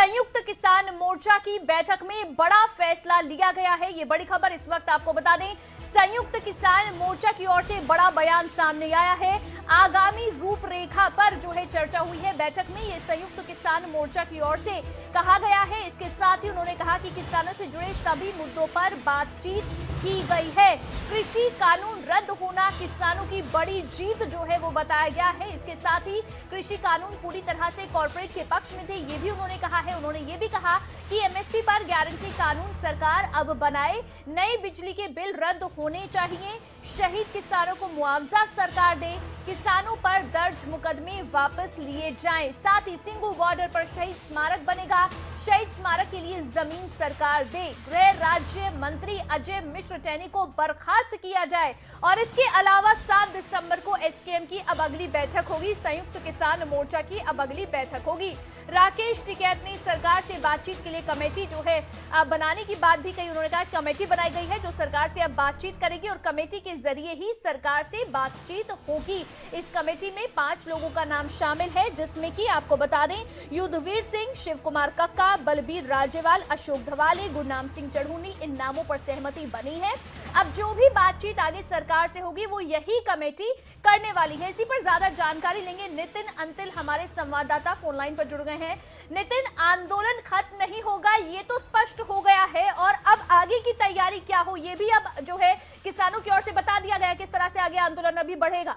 संयुक्त किसान मोर्चा की बैठक में बड़ा फैसला लिया गया है। ये बड़ी खबर इस वक्त आपको बता दें, संयुक्त किसान मोर्चा की ओर से बड़ा बयान सामने आया है। आगामी रूपरेखा पर जो है चर्चा हुई है बैठक में। ये संयुक्त किसान मोर्चा की ओर से कहा गया है। इसके साथ ही उन्होंने कहा कि किसानों से जुड़े सभी मुद्दों पर बातचीत की गई है। कृषि कानून रद्द होना किसानों की बड़ी जीत जो है वो बताया गया है। इसके साथ ही कृषि कानून पूरी तरह से कॉर्पोरेट के पक्ष में थे, ये भी उन्होंने कहा है। उन्होंने ये भी कहा कि एमएसपी पर गारंटी कानून सरकार अब बनाए, नए बिजली के बिल रद्द होने चाहिए, शहीद किसानों को मुआवजा सरकार दे, किसानों पर दर्ज मुकदमे वापस लिए जाएं। साथ ही सिंगू बॉर्डर पर शहीद स्मारक बनेगा, शहीद स्मारक के लिए जमीन सरकार दे, गृह राज्य मंत्री अजय मिश्र टैनी को बर्खास्त किया जाए। और इसके अलावा 7 दिसंबर को एसकेएम की अब अगली बैठक होगी, संयुक्त किसान मोर्चा की अब अगली बैठक होगी। राकेश टिकैत ने सरकार से बातचीत के लिए कमेटी जो है बनाने की बात भी कही। उन्होंने कहा कमेटी बनाई गई है जो सरकार से अब बातचीत करेगी और कमेटी के जरिए ही सरकार से बातचीत होगी। इस कमेटी में 5 लोगों का नाम शामिल है, जिसमें कि आपको बता दें युद्धवीर सिंह, शिव कुमार कक्का, बलबीर राजेवाल, अशोक धवाले, गुरनाम सिंह चढ़ूनी, इन नामों पर सहमति बनी है। अब जो भी बातचीत आगे सरकार से होगी वो यही कमेटी करने वाली है। इसी पर ज्यादा जानकारी लेंगे नितिन अंतिल, हमारे संवाददाता फोन लाइन पर जुड़ गए हैं। नितिन, आंदोलन खत्म नहीं होगा ये तो स्पष्ट हो गया है, और अब आगे की तैयारी क्या हो ये भी अब जो है किसानों की ओर से बता दिया गया, किस तरह से आगे आंदोलन अभी बढ़ेगा।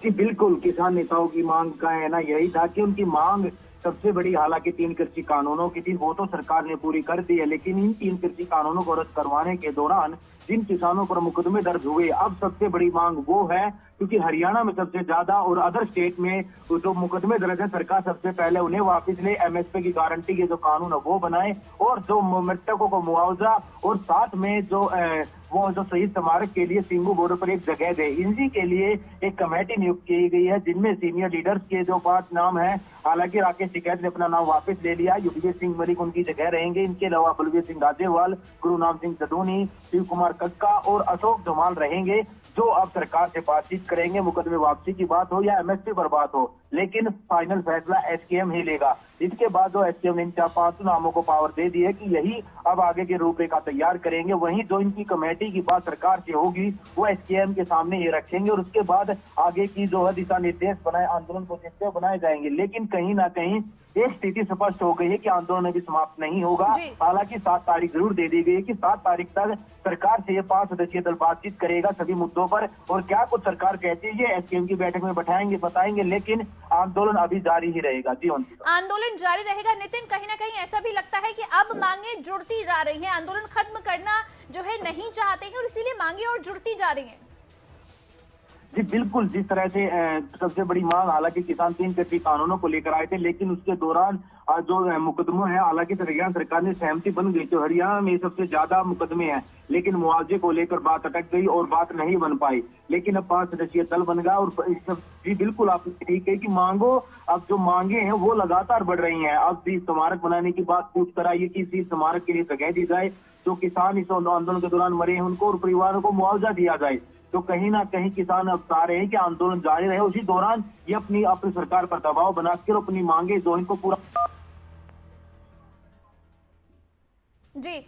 जी बिल्कुल, किसान नेताओं की मांग का है ना यही था कि उनकी मांग सबसे बड़ी, हालांकि 3 कृषि कानूनों की थी, वो तो सरकार ने पूरी कर दी है, लेकिन इन 3 कृषि कानूनों को रद्द करवाने के दौरान जिन किसानों पर मुकदमे दर्ज हुए, अब सबसे बड़ी मांग वो है, क्योंकि हरियाणा में सबसे ज्यादा और अदर स्टेट में जो मुकदमे दर्ज है, सरकार सबसे पहले उन्हें वापस ले, एमएसपी की गारंटी के जो कानून है वो बनाए, और जो मृतकों को मुआवजा, और साथ में जो शहीद स्मारक के लिए सिंगू बॉर्डर पर एक जगह दे, इसी के लिए एक कमेटी नियुक्त की गई है, जिनमें सीनियर लीडर्स के जो 5 नाम है। हालांकि राकेश टिकैत ने अपना नाम वापस ले लिया, युद्धवीर सिंह मलिक उनकी जगह रहेंगे। इनके अलावा बलबीर सिंह राजेवाल, गुरुनाम सिंह चढ़ूनी, शिव कुमार कक्का और अशोक धवाल रहेंगे, जो अब सरकार से बातचीत करेंगे। मुकदमे वापसी की बात हो या एमएसपी पर बात हो, लेकिन फाइनल फैसला एसकेएम ही लेगा। इसके बाद जो एसकेएम ने इन 5 नामों को पावर दे दी है कि यही अब आगे के रूपरेखा तैयार करेंगे। वहीं जो इनकी कमेटी की बात सरकार से होगी वो एसकेएम के सामने ये रखेंगे, और उसके बाद आगे की जो है दिशा निर्देश बनाए, आंदोलन को देखते बनाए जाएंगे। लेकिन कहीं ना कहीं एक स्थिति स्पष्ट हो गई है कि आंदोलन अभी समाप्त नहीं होगा। हालांकि 7 तारीख जरूर दे दी गई है कि 7 तारीख तक सरकार से ये 5 सदस्यीय दल बातचीत करेगा सभी मुद्दों पर, और क्या कुछ सरकार कहती है ये एसकेएम की बैठक में बैठाएंगे, बताएंगे, लेकिन आंदोलन अभी जारी ही रहेगा। जी आंदोलन जारी रहेगा। नितिन, कहीं ना कहीं ऐसा भी लगता है कि अब मांगे जुड़ती जा रही हैं, आंदोलन खत्म करना जो है नहीं चाहते हैं और इसीलिए मांगे और जुड़ती जा रही हैं। जी बिल्कुल, जिस तरह से सबसे बड़ी मांग, हालांकि किसान 3 कृषि कानूनों को लेकर आए थे, लेकिन उसके दौरान जो मुकदमे हैं, हालांकि हरियाणा सरकार ने सहमति बन गई, तो हरियाणा में सबसे ज्यादा मुकदमे हैं, लेकिन मुआवजे को लेकर बात अटक गई और बात नहीं बन पाई। लेकिन अब 5 सदस्यीय दल बन गया, और जी बिल्कुल आपने ठीक है कि मांगो, अब जो मांगे हैं वो लगातार बढ़ रही हैं। अब भी स्मारक बनाने की बात पूछ कर आई है कि इसी स्मारक के लिए जगह दी जाए, जो किसान इस आंदोलन के दौरान मरे हैं उनको और परिवारों को मुआवजा दिया जाए। तो कहीं ना कहीं किसान अब चाह रहे हैं कि आंदोलन जारी रहे, उसी दौरान ये अपनी सरकार पर दबाव बनाकर अपनी मांगे जो इनको पूरा। जी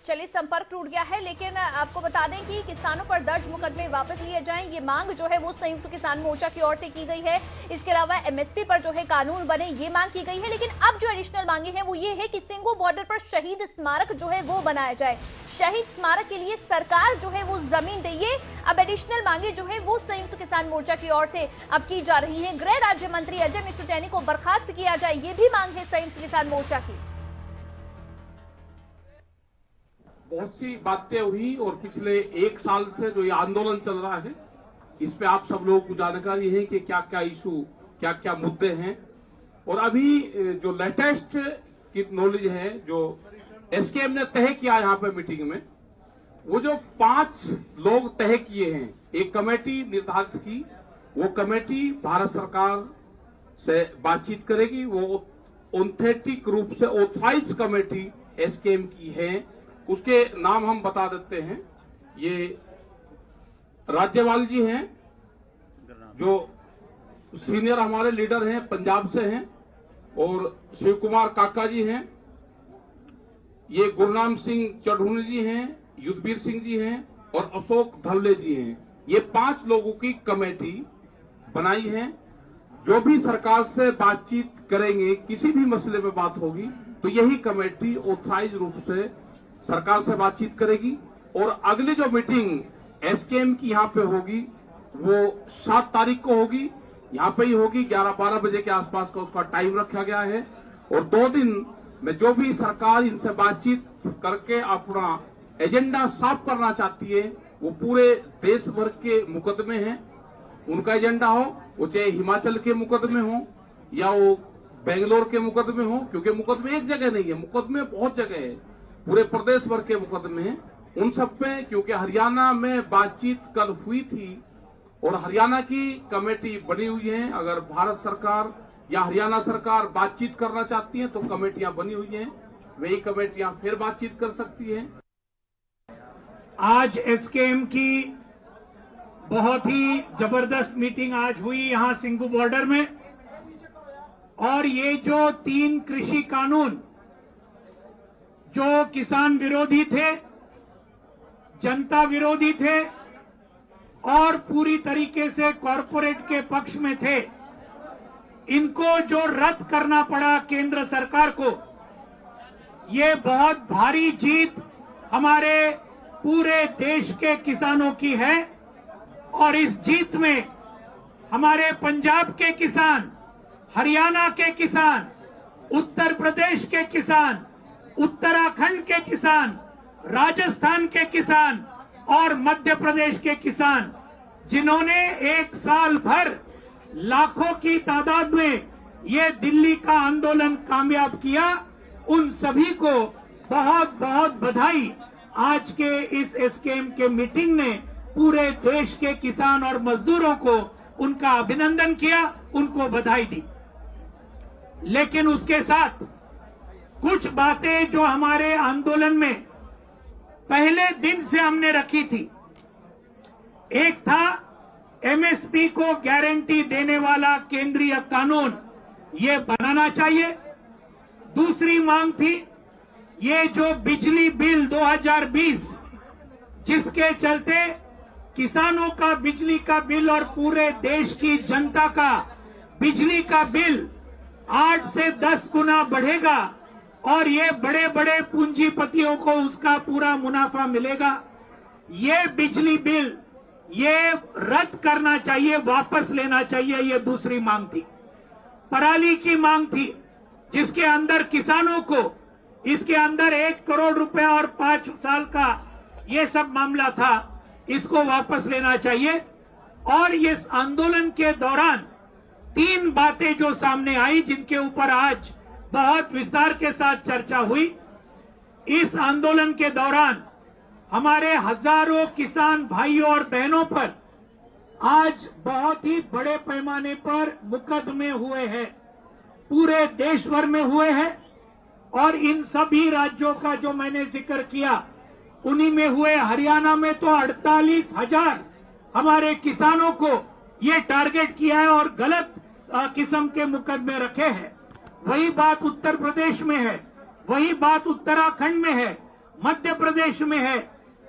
चलिए, संपर्क टूट गया है, लेकिन आपको बता दें कि किसानों पर दर्ज मुकदमे वापस लिए जाएं, ये मांग जो है वो संयुक्त किसान मोर्चा की ओर से की गई है। इसके अलावा एमएसपी पर जो है कानून बने, ये मांग की गई है। लेकिन अब जो एडिशनल मांगे हैं वो ये है कि सिंगू बॉर्डर पर शहीद स्मारक जो है वो बनाया जाए, शहीद स्मारक के लिए सरकार जो है वो जमीन दे। ये अब एडिशनल मांगे जो है वो संयुक्त किसान मोर्चा की ओर से अब की जा रही है। गृह राज्य मंत्री अजय मिश्र टैनी को बर्खास्त किया जाए, ये भी मांग है संयुक्त किसान मोर्चा की। बहुत सी बातें हुई, और पिछले 1 साल से जो ये आंदोलन चल रहा है, इस पे आप सब लोगों को जानकारी है कि क्या क्या इशू, क्या क्या मुद्दे हैं। और अभी जो लेटेस्ट की नॉलेज है, जो एसकेएम ने तय किया यहाँ पे मीटिंग में, वो जो 5 लोग तय किए हैं, एक कमेटी निर्धारित की, वो कमेटी भारत सरकार से बातचीत करेगी। वो ऑथेंटिक रूप से ऑथराइज कमेटी एसकेएम की है, उसके नाम हम बता देते हैं। ये राज्यपाल जी हैं, जो सीनियर हमारे लीडर हैं, पंजाब से हैं, और शिव कुमार काका जी हैं, ये गुरनाम सिंह चढ़ूनी जी हैं, युद्धवीर सिंह जी हैं और अशोक धवले जी हैं। ये 5 लोगों की कमेटी बनाई है। जो भी सरकार से बातचीत करेंगे, किसी भी मसले पे बात होगी, तो यही कमेटी ऑथराइज रूप से सरकार से बातचीत करेगी। और अगली जो मीटिंग एसकेएम की यहाँ पे होगी वो 7 तारीख को होगी, यहाँ पे ही होगी। 11-12 बजे के आसपास का उसका टाइम रखा गया है। और 2 दिन में जो भी सरकार इनसे बातचीत करके अपना एजेंडा साफ करना चाहती है, वो पूरे देश भर के मुकदमे हैं, उनका एजेंडा हो, वो चाहे हिमाचल के मुकदमे हो या वो बेंगलोर के मुकदमे हो, क्योंकि मुकदमे एक जगह नहीं है, मुकदमे बहुत जगह है, पूरे प्रदेश भर के मुकदमे हैं। उन सब पे, क्योंकि हरियाणा में बातचीत कल हुई थी और हरियाणा की कमेटी बनी हुई है। अगर भारत सरकार या हरियाणा सरकार बातचीत करना चाहती है तो कमेटियां बनी हुई हैं, वही कमेटियां फिर बातचीत कर सकती हैं। आज एसकेएम की बहुत ही जबरदस्त मीटिंग आज हुई यहां सिंघू बॉर्डर में। और ये जो 3 कृषि कानून जो किसान विरोधी थे, जनता विरोधी थे और पूरी तरीके से कॉरपोरेट के पक्ष में थे, इनको जो रद्द करना पड़ा केंद्र सरकार को, ये बहुत भारी जीत हमारे पूरे देश के किसानों की है। और इस जीत में हमारे पंजाब के किसान, हरियाणा के किसान, उत्तर प्रदेश के किसान, उत्तराखंड के किसान, राजस्थान के किसान और मध्य प्रदेश के किसान, जिन्होंने 1 साल भर लाखों की तादाद में ये दिल्ली का आंदोलन कामयाब किया, उन सभी को बहुत बहुत बधाई। आज के इस एसकेएम के मीटिंग ने पूरे देश के किसान और मजदूरों को उनका अभिनंदन किया, उनको बधाई दी। लेकिन उसके साथ कुछ बातें जो हमारे आंदोलन में पहले दिन से हमने रखी थी, एक था एमएसपी को गारंटी देने वाला केंद्रीय कानून ये बनाना चाहिए। दूसरी मांग थी ये जो बिजली बिल 2020 जिसके चलते किसानों का बिजली का बिल और पूरे देश की जनता का बिजली का बिल 8 से 10 गुना बढ़ेगा और ये बड़े बड़े पूंजीपतियों को उसका पूरा मुनाफा मिलेगा। ये बिजली बिल ये रद्द करना चाहिए, वापस लेना चाहिए, ये दूसरी मांग थी। पराली की मांग थी जिसके अंदर किसानों को इसके अंदर 1 करोड़ रुपए और 5 साल का ये सब मामला था, इसको वापस लेना चाहिए। और इस आंदोलन के दौरान 3 बातें जो सामने आई जिनके ऊपर आज बहुत विस्तार के साथ चर्चा हुई। इस आंदोलन के दौरान हमारे हजारों किसान भाइयों और बहनों पर आज बहुत ही बड़े पैमाने पर मुकदमे हुए हैं, पूरे देश भर में हुए हैं। और इन सभी राज्यों का जो मैंने जिक्र किया उन्हीं में हुए। हरियाणा में तो 48,000 हमारे किसानों को ये टारगेट किया है और गलत किस्म के मुकदमे रखे हैं। वही बात उत्तर प्रदेश में है, वही बात उत्तराखंड में है, मध्य प्रदेश में है।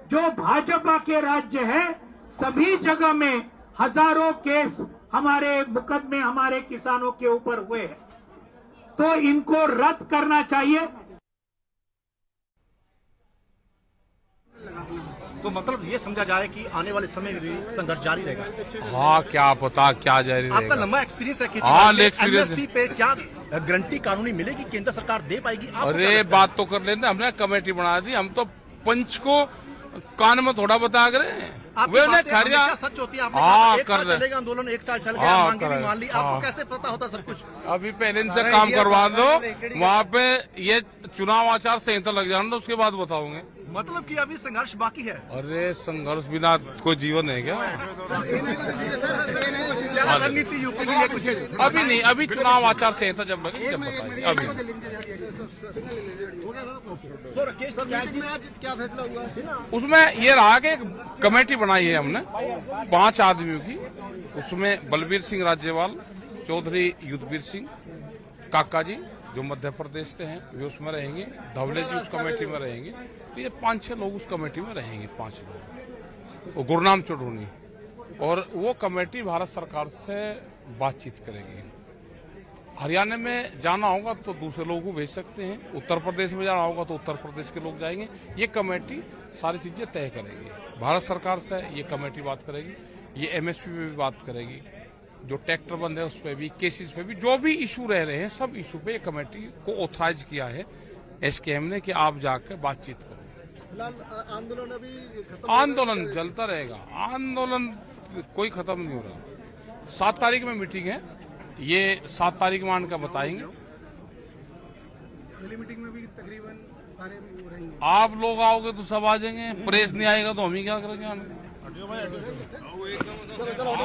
जो भाजपा के राज्य है सभी जगह में हजारों केस हमारे मुकदमे हमारे किसानों के ऊपर हुए हैं, तो इनको रद्द करना चाहिए। तो मतलब ये समझा जाए कि आने वाले समय में भी संघर्ष जारी रहेगा। हाँ, क्या पता क्या जारी रहेगा। आपका लंबा एक्सपीरियंस है खेती में। एमएसपी पे क्या गारंटी कानूनी मिलेगी, केंद्र सरकार दे पाएगी? अरे बात तो कर लेते, हमने कमेटी बना दी, हम तो पंच को कान में थोड़ा बता करें। वे सच होती है। आपने कर चलेगा आंदोलन, 1 साल चल गया, मांगे भी मान ली, आपको कैसे पता होता सब कुछ? अभी पहले इनसे काम करवा दो, वहाँ पे ये चुनाव आचार संहिता लग जाना, उसके बाद बताओगे। मतलब कि अभी संघर्ष बाकी है। अरे संघर्ष बिना कोई जीवन है क्या? क्या रणनीति यूपी के लिए कुछ? अभी नहीं, अभी चुनाव आचार संहिता जब लगे जब बताएंगे। अभी आज क्या फैसला हुआ? उसमें ये रहा कि कमेटी बनाई है हमने 5 आदमियों की। उसमें बलबीर सिंह राज्यपाल, चौधरी युद्धवीर सिंह, काका जी जो मध्य प्रदेश से हैं वे उसमें रहेंगे, धवले जी उस कमेटी में रहेंगे। तो ये 5-6 लोग उस कमेटी में रहेंगे, 5 लोग। वो गुरनाम चढ़ूनी, और वो कमेटी भारत सरकार से बातचीत करेगी। हरियाणा में जाना होगा तो दूसरे लोगों को भेज सकते हैं, उत्तर प्रदेश में जाना होगा तो उत्तर प्रदेश के लोग जाएंगे। ये कमेटी सारी चीजें तय करेगी। भारत सरकार से ये कमेटी बात करेगी, ये एमएसपी पे भी बात करेगी, जो ट्रैक्टर बंद है उस पर भी, केसेस पे भी, जो भी इशू रह रहे हैं सब इशू पे ये कमेटी को ऑथराइज किया है एसकेएम ने कि आप जाकर बातचीत करो। आंदोलन अभी आंदोलन चलता रहेगा, आंदोलन कोई खत्म नहीं हो रहा। 7 तारीख में मीटिंग है, ये 7 तारीख मान कर बताएंगे। पहली मीटिंग में भी तकरीबन सारे रहेंगे। आप लोग आओगे तो सब आ जाएंगे, प्रेस नहीं आएगा तो हम ही क्या करेंगे। चलो